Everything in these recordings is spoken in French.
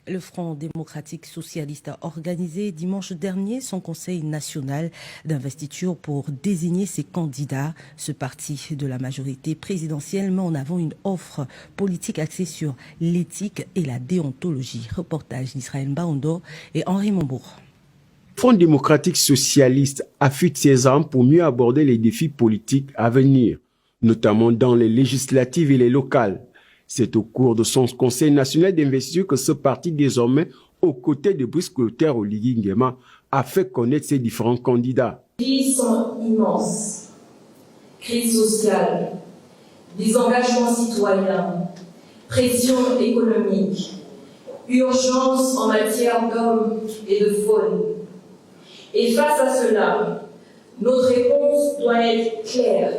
Le Front démocratique socialiste a organisé dimanche dernier son conseil national d'investiture pour désigner ses candidats. Ce parti de la majorité présidentielle met en avant une offre politique axée sur l'éthique et la déontologie. Reportage d'Israël Mbaondo et Henri Mombourg. Le Front démocratique socialiste affûte ses armes pour mieux aborder les défis politiques à venir, notamment dans les législatives et les locales. C'est au cours de son conseil national d'investiture que ce parti, désormais aux côtés de Brice Clotaire Oligui Nguema, a fait connaître ses différents candidats. Les défis sont immenses. Crise sociale, désengagement citoyen, pression économique, urgence en matière d'hommes et de faune. Et face à cela, notre réponse doit être claire,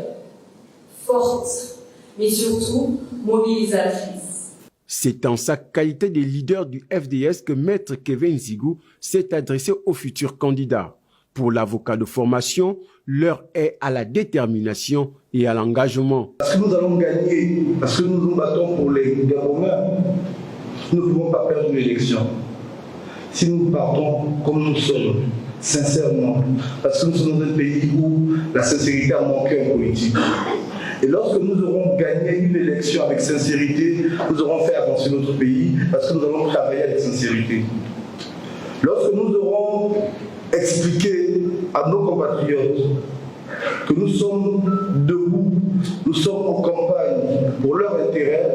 forte, mais surtout mobilisatrice. C'est en sa qualité de leader du FDS que Maître Kevin Nzigou s'est adressé aux futurs candidats. Pour l'avocat de formation, l'heure est à la détermination et à l'engagement. Parce que nous allons gagner, parce que nous nous battons pour les Gabonais, nous ne pouvons pas perdre l'élection. Si nous partons comme nous sommes, sincèrement, parce que nous sommes dans un pays où la sincérité a manqué en politique. Et lorsque nous aurons gagné une élection avec sincérité, nous aurons fait avancer notre pays parce que nous allons travailler avec sincérité. Lorsque nous aurons expliqué à nos compatriotes que nous sommes debout, nous sommes en campagne pour leur intérêt,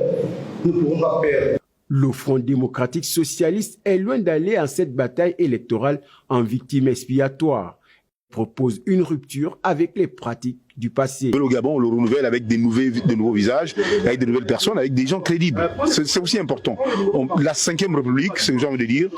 nous ne pourrons pas perdre. Le Front démocratique socialiste est loin d'aller en cette bataille électorale en victime expiatoire. Il propose une rupture avec les pratiques du passé. Le Gabon, on le renouvelle avec de nouveaux visages, avec de nouvelles personnes, avec des gens crédibles. C'est aussi important. La 5e République, c'est ce que j'ai envie de dire,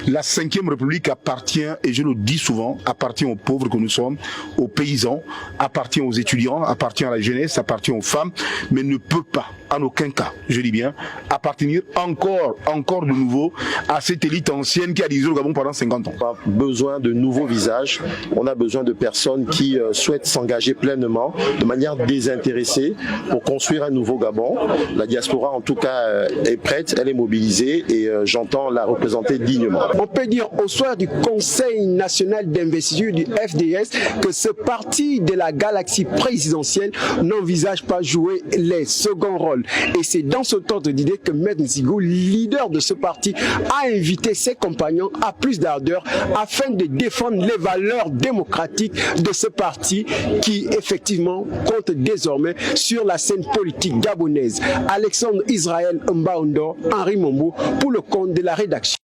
la 5e République appartient, et je le dis souvent, appartient aux pauvres que nous sommes, aux paysans, appartient aux étudiants, appartient à la jeunesse, appartient aux femmes, mais ne peut pas, en aucun cas, je dis bien, appartenir encore de nouveau à cette élite ancienne qui a dirigé le Gabon pendant 50 ans. On a besoin de nouveaux visages, on a besoin de personnes qui souhaitent s'engager pleinement, de manière désintéressée, pour construire un nouveau Gabon. La diaspora, en tout cas, est prête, elle est mobilisée et j'entends la représenter dignement. On peut dire au soir du Conseil national d'investiture du FDS que ce parti de la galaxie présidentielle n'envisage pas jouer les seconds rôles. Et c'est dans ce ordre d'idée que Maître Nzigou, leader de ce parti, a invité ses compagnons à plus d'ardeur afin de défendre les valeurs démocratiques de ce parti qui effectivement compte désormais sur la scène politique gabonaise. Alexandre Israël Mbaondo, Henri Mombourg pour le compte de la rédaction.